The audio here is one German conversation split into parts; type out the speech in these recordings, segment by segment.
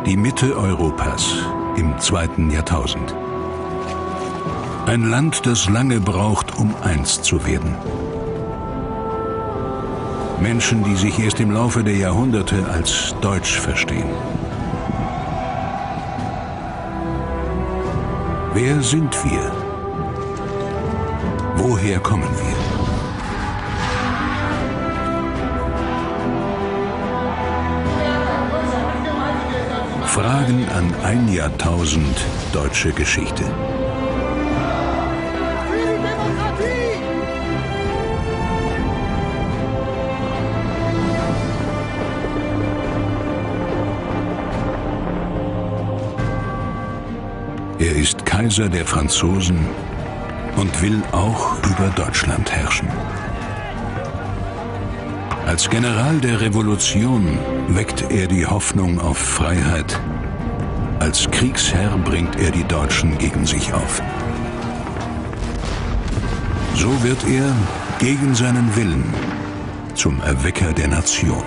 Die Mitte Europas im 2. Jahrtausend. Ein Land, das lange braucht, um eins zu werden. Menschen, die sich erst im Laufe der Jahrhunderte als deutsch verstehen. Wer sind wir? Woher kommen wir? Fragen an ein Jahrtausend deutsche Geschichte. Er ist Kaiser der Franzosen und will auch über Deutschland herrschen. Als General der Revolution weckt er die Hoffnung auf Freiheit. Als Kriegsherr bringt er die Deutschen gegen sich auf. So wird er, gegen seinen Willen, zum Erwecker der Nation.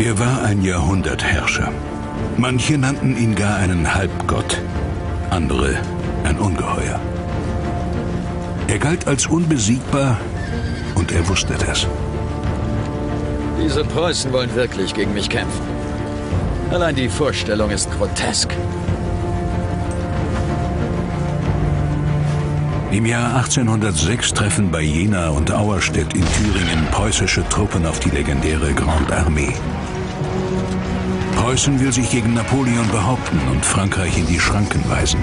Er war ein Jahrhundertherrscher. Manche nannten ihn gar einen Halbgott, andere ein Ungeheuer. Er galt als unbesiegbar und er wusste das. Diese Preußen wollen wirklich gegen mich kämpfen. Allein die Vorstellung ist grotesk. Im Jahr 1806 treffen bei Jena und Auerstedt in Thüringen preußische Truppen auf die legendäre Grande Armee. Preußen will sich gegen Napoleon behaupten und Frankreich in die Schranken weisen.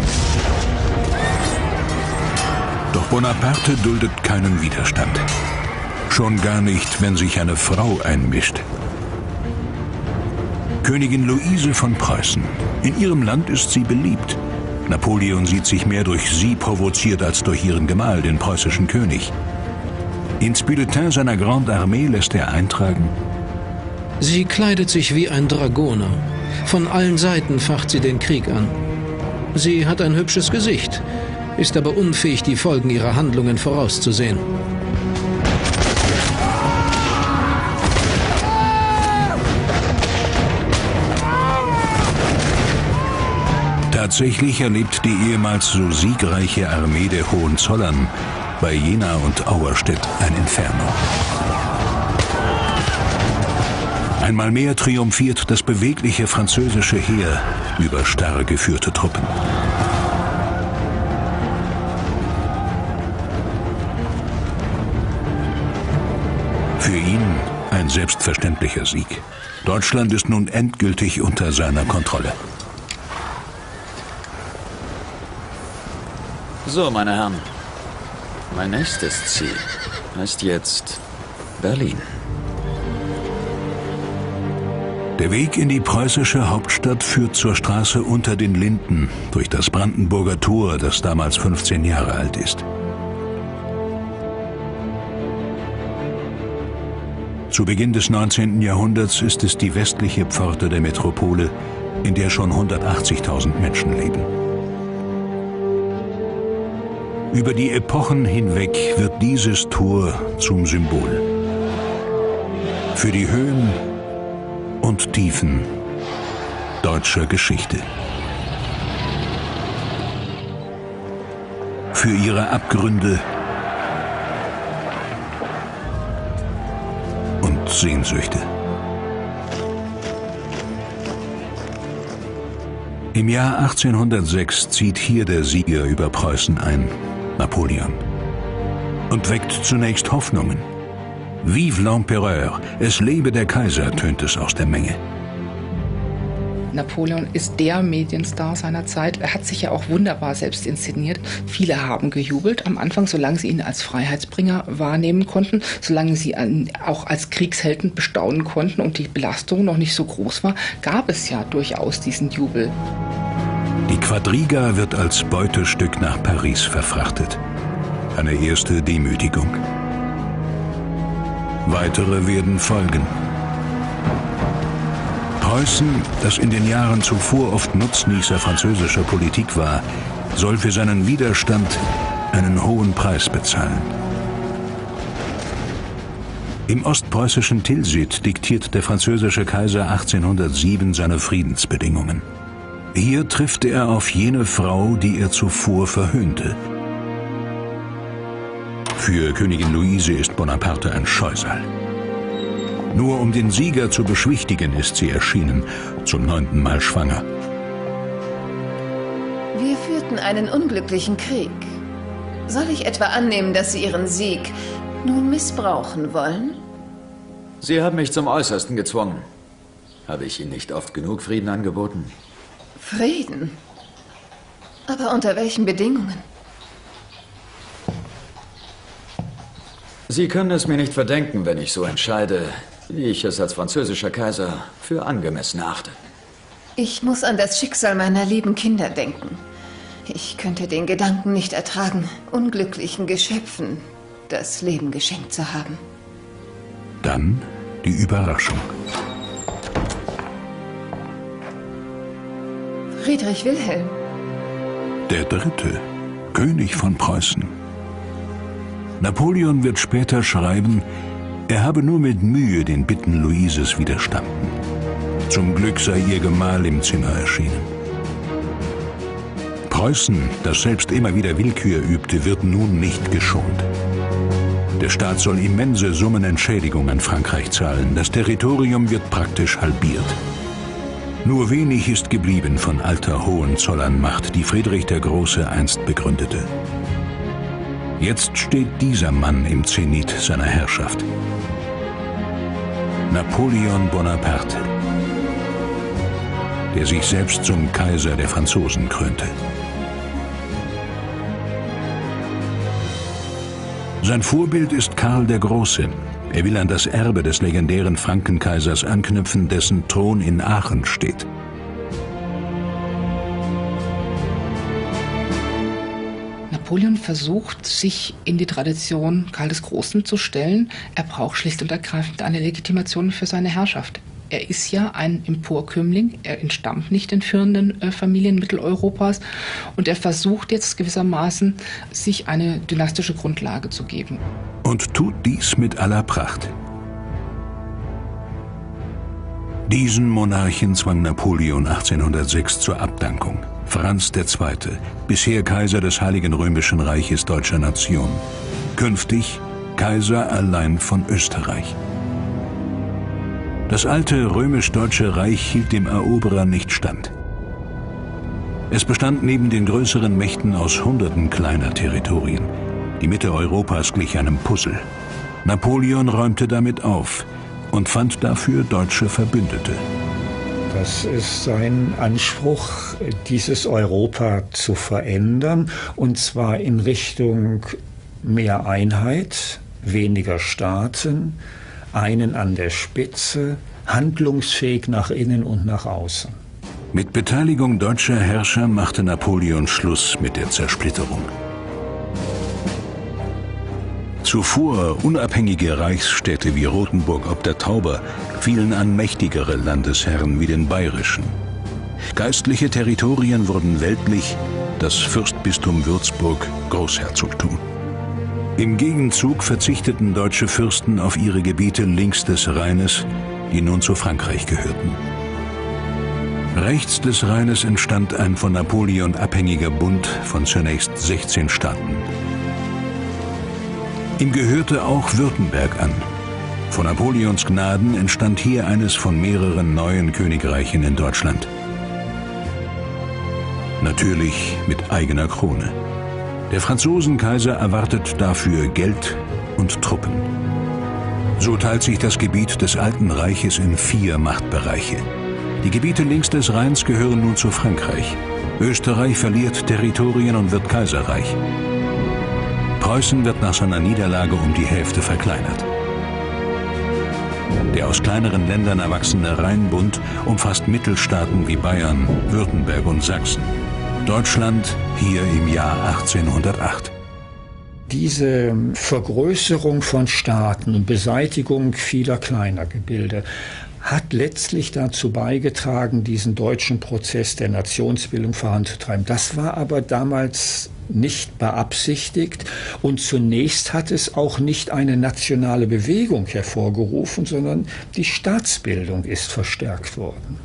Doch Bonaparte duldet keinen Widerstand. Schon gar nicht, wenn sich eine Frau einmischt. Königin Luise von Preußen. In ihrem Land ist sie beliebt. Napoleon sieht sich mehr durch sie provoziert als durch ihren Gemahl, den preußischen König. Ins Bulletin seiner Grande Armee lässt er eintragen: Sie kleidet sich wie ein Dragoner. Von allen Seiten facht sie den Krieg an. Sie hat ein hübsches Gesicht, ist aber unfähig, die Folgen ihrer Handlungen vorauszusehen. Tatsächlich erlebt die ehemals so siegreiche Armee der Hohenzollern bei Jena und Auerstedt ein Inferno. Einmal mehr triumphiert das bewegliche französische Heer über starr geführte Truppen. Für ihn ein selbstverständlicher Sieg. Deutschland ist nun endgültig unter seiner Kontrolle. So, meine Herren, mein nächstes Ziel heißt jetzt Berlin. Der Weg in die preußische Hauptstadt führt zur Straße Unter den Linden, durch das Brandenburger Tor, das damals 15 Jahre alt ist. Zu Beginn des 19. Jahrhunderts ist es die westliche Pforte der Metropole, in der schon 180.000 Menschen leben. Über die Epochen hinweg wird dieses Tor zum Symbol. Für die Höhen und Tiefen deutscher Geschichte. Für ihre Abgründe und Sehnsüchte. Im Jahr 1806 zieht hier der Sieger über Preußen ein, Napoleon, und weckt zunächst Hoffnungen. Vive l'Empereur, es lebe der Kaiser, tönt es aus der Menge. Napoleon ist der Medienstar seiner Zeit. Er hat sich ja auch wunderbar selbst inszeniert. Viele haben gejubelt am Anfang, solange sie ihn als Freiheitsbringer wahrnehmen konnten, solange sie ihn auch als Kriegshelden bestaunen konnten und die Belastung noch nicht so groß war, gab es ja durchaus diesen Jubel. Die Quadriga wird als Beutestück nach Paris verfrachtet. Eine erste Demütigung. Weitere werden folgen. Preußen, das in den Jahren zuvor oft Nutznießer französischer Politik war, soll für seinen Widerstand einen hohen Preis bezahlen. Im ostpreußischen Tilsit diktiert der französische Kaiser 1807 seine Friedensbedingungen. Hier trifft er auf jene Frau, die er zuvor verhöhnte. Für Königin Luise ist Bonaparte ein Scheusal. Nur um den Sieger zu beschwichtigen, ist sie erschienen, zum 9. Mal schwanger. Wir führten einen unglücklichen Krieg. Soll ich etwa annehmen, dass Sie Ihren Sieg nun missbrauchen wollen? Sie haben mich zum Äußersten gezwungen. Habe ich Ihnen nicht oft genug Frieden angeboten? Frieden? Aber unter welchen Bedingungen? Sie können es mir nicht verdenken, wenn ich so entscheide, wie ich es als französischer Kaiser für angemessen achte. Ich muss an das Schicksal meiner lieben Kinder denken. Ich könnte den Gedanken nicht ertragen, unglücklichen Geschöpfen das Leben geschenkt zu haben. Dann die Überraschung. Friedrich Wilhelm. Der Dritte, König von Preußen. Napoleon wird später schreiben, er habe nur mit Mühe den Bitten Luises widerstanden. Zum Glück sei ihr Gemahl im Zimmer erschienen. Preußen, das selbst immer wieder Willkür übte, wird nun nicht geschont. Der Staat soll immense Summen Entschädigung an Frankreich zahlen. Das Territorium wird praktisch halbiert. Nur wenig ist geblieben von alter Hohenzollernmacht, die Friedrich der Große einst begründete. Jetzt steht dieser Mann im Zenit seiner Herrschaft. Napoleon Bonaparte, der sich selbst zum Kaiser der Franzosen krönte. Sein Vorbild ist Karl der Große. Er will an das Erbe des legendären Frankenkaisers anknüpfen, dessen Thron in Aachen steht. Napoleon versucht, sich in die Tradition Karl des Großen zu stellen. Er braucht schlicht und ergreifend eine Legitimation für seine Herrschaft. Er ist ja ein Emporkömmling, er entstammt nicht den führenden Familien Mitteleuropas und er versucht jetzt gewissermaßen, sich eine dynastische Grundlage zu geben. Und tut dies mit aller Pracht. Diesen Monarchen zwang Napoleon 1806 zur Abdankung. Franz II., bisher Kaiser des Heiligen Römischen Reiches deutscher Nation. Künftig Kaiser allein von Österreich. Das alte römisch-deutsche Reich hielt dem Eroberer nicht stand. Es bestand neben den größeren Mächten aus Hunderten kleiner Territorien. Die Mitte Europas glich einem Puzzle. Napoleon räumte damit auf und fand dafür deutsche Verbündete. Das ist sein Anspruch, dieses Europa zu verändern, und zwar in Richtung mehr Einheit, weniger Staaten, einen an der Spitze, handlungsfähig nach innen und nach außen. Mit Beteiligung deutscher Herrscher machte Napoleon Schluss mit der Zersplitterung. Zuvor unabhängige Reichsstädte wie Rothenburg ob der Tauber fielen an mächtigere Landesherren wie den bayerischen. Geistliche Territorien wurden weltlich, das Fürstbistum Würzburg Großherzogtum. Im Gegenzug verzichteten deutsche Fürsten auf ihre Gebiete links des Rheines, die nun zu Frankreich gehörten. Rechts des Rheines entstand ein von Napoleon abhängiger Bund von zunächst 16 Staaten. Ihm gehörte auch Württemberg an. Von Napoleons Gnaden entstand hier eines von mehreren neuen Königreichen in Deutschland. Natürlich mit eigener Krone. Der Franzosenkaiser erwartet dafür Geld und Truppen. So teilt sich das Gebiet des Alten Reiches in 4 Machtbereiche. Die Gebiete links des Rheins gehören nun zu Frankreich. Österreich verliert Territorien und wird Kaiserreich. Preußen wird nach seiner Niederlage um die Hälfte verkleinert. Der aus kleineren Ländern erwachsene Rheinbund umfasst Mittelstaaten wie Bayern, Württemberg und Sachsen. Deutschland hier im Jahr 1808. Diese Vergrößerung von Staaten und Beseitigung vieler kleiner Gebilde hat letztlich dazu beigetragen, diesen deutschen Prozess der Nationsbildung voranzutreiben. Das war aber damals nicht beabsichtigt und zunächst hat es auch nicht eine nationale Bewegung hervorgerufen, sondern die Staatsbildung ist verstärkt worden.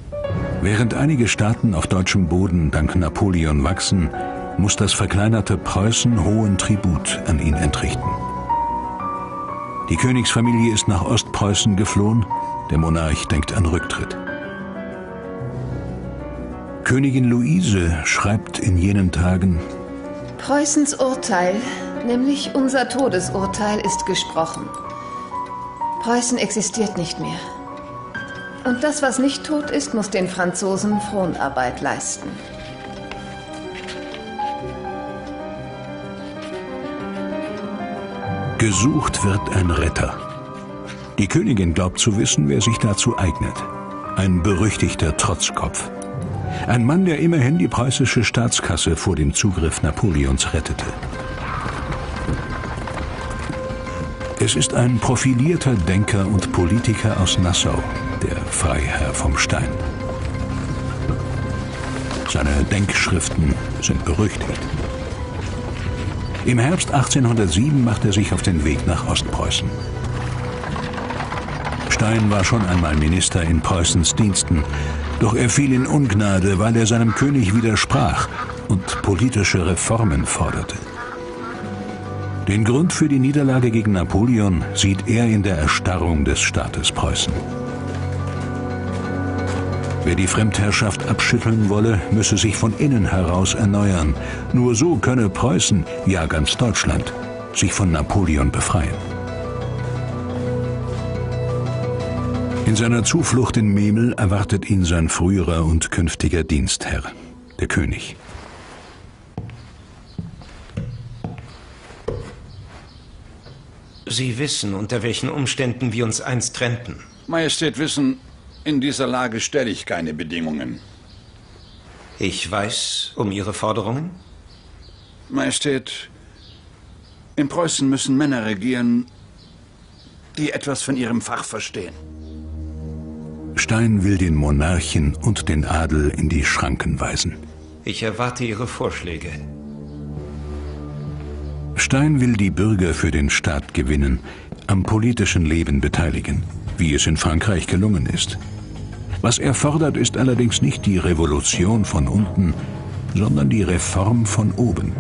Während einige Staaten auf deutschem Boden dank Napoleon wachsen, muss das verkleinerte Preußen hohen Tribut an ihn entrichten. Die Königsfamilie ist nach Ostpreußen geflohen, der Monarch denkt an Rücktritt. Königin Luise schreibt in jenen Tagen: Preußens Urteil, nämlich unser Todesurteil, ist gesprochen. Preußen existiert nicht mehr. Und das, was nicht tot ist, muss den Franzosen Fronarbeit leisten. Gesucht wird ein Retter. Die Königin glaubt zu wissen, wer sich dazu eignet. Ein berüchtigter Trotzkopf. Ein Mann, der immerhin die preußische Staatskasse vor dem Zugriff Napoleons rettete. Es ist ein profilierter Denker und Politiker aus Nassau, der Freiherr vom Stein. Seine Denkschriften sind berüchtigt. Im Herbst 1807 macht er sich auf den Weg nach Ostpreußen. Stein war schon einmal Minister in Preußens Diensten, doch er fiel in Ungnade, weil er seinem König widersprach und politische Reformen forderte. Den Grund für die Niederlage gegen Napoleon sieht er in der Erstarrung des Staates Preußen. Wer die Fremdherrschaft abschütteln wolle, müsse sich von innen heraus erneuern. Nur so könne Preußen, ja ganz Deutschland, sich von Napoleon befreien. In seiner Zuflucht in Memel erwartet ihn sein früherer und künftiger Dienstherr, der König. Sie wissen, unter welchen Umständen wir uns einst trennten. Majestät wissen, in dieser Lage stelle ich keine Bedingungen. Ich weiß um Ihre Forderungen? Majestät, in Preußen müssen Männer regieren, die etwas von ihrem Fach verstehen. Stein will den Monarchen und den Adel in die Schranken weisen. Ich erwarte Ihre Vorschläge. Stein will die Bürger für den Staat gewinnen, am politischen Leben beteiligen, wie es in Frankreich gelungen ist. Was er fordert, ist allerdings nicht die Revolution von unten, sondern die Reform von oben.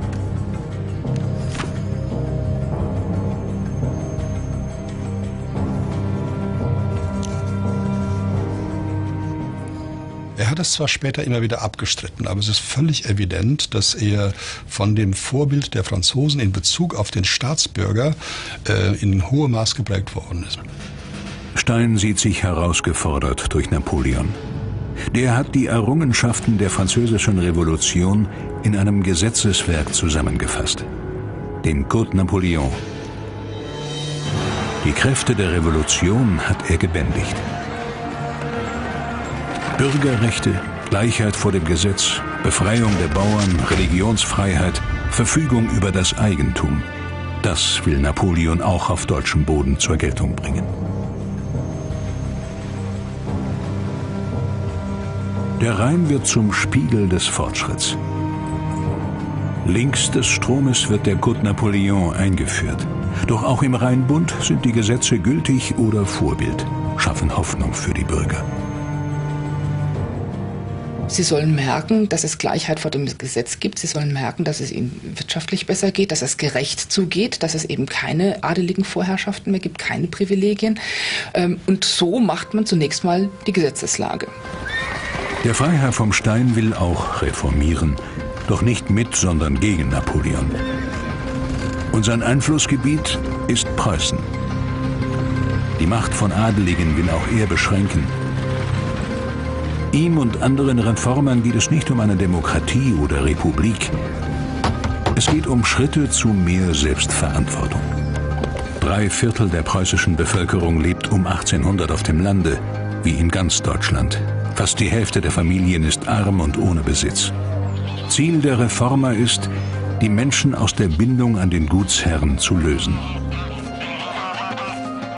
Er hat es zwar später immer wieder abgestritten, aber es ist völlig evident, dass er von dem Vorbild der Franzosen in Bezug auf den Staatsbürger in hohem Maß geprägt worden ist. Stein sieht sich herausgefordert durch Napoleon. Der hat die Errungenschaften der französischen Revolution in einem Gesetzeswerk zusammengefasst, dem Code Napoleon. Die Kräfte der Revolution hat er gebändigt. Bürgerrechte, Gleichheit vor dem Gesetz, Befreiung der Bauern, Religionsfreiheit, Verfügung über das Eigentum. Das will Napoleon auch auf deutschem Boden zur Geltung bringen. Der Rhein wird zum Spiegel des Fortschritts. Links des Stromes wird der Code Napoleon eingeführt. Doch auch im Rheinbund sind die Gesetze gültig oder Vorbild, schaffen Hoffnung für die Bürger. Sie sollen merken, dass es Gleichheit vor dem Gesetz gibt. Sie sollen merken, dass es ihnen wirtschaftlich besser geht, dass es gerecht zugeht, dass es eben keine adeligen Vorherrschaften mehr gibt, keine Privilegien. Und so macht man zunächst mal die Gesetzeslage. Der Freiherr vom Stein will auch reformieren, doch nicht mit, sondern gegen Napoleon. Und sein Einflussgebiet ist Preußen. Die Macht von Adeligen will auch er beschränken. Ihm und anderen Reformern geht es nicht um eine Demokratie oder Republik. Es geht um Schritte zu mehr Selbstverantwortung. 3/4 der preußischen Bevölkerung lebt um 1800 auf dem Lande, wie in ganz Deutschland. Fast die Hälfte der Familien ist arm und ohne Besitz. Ziel der Reformer ist, die Menschen aus der Bindung an den Gutsherren zu lösen.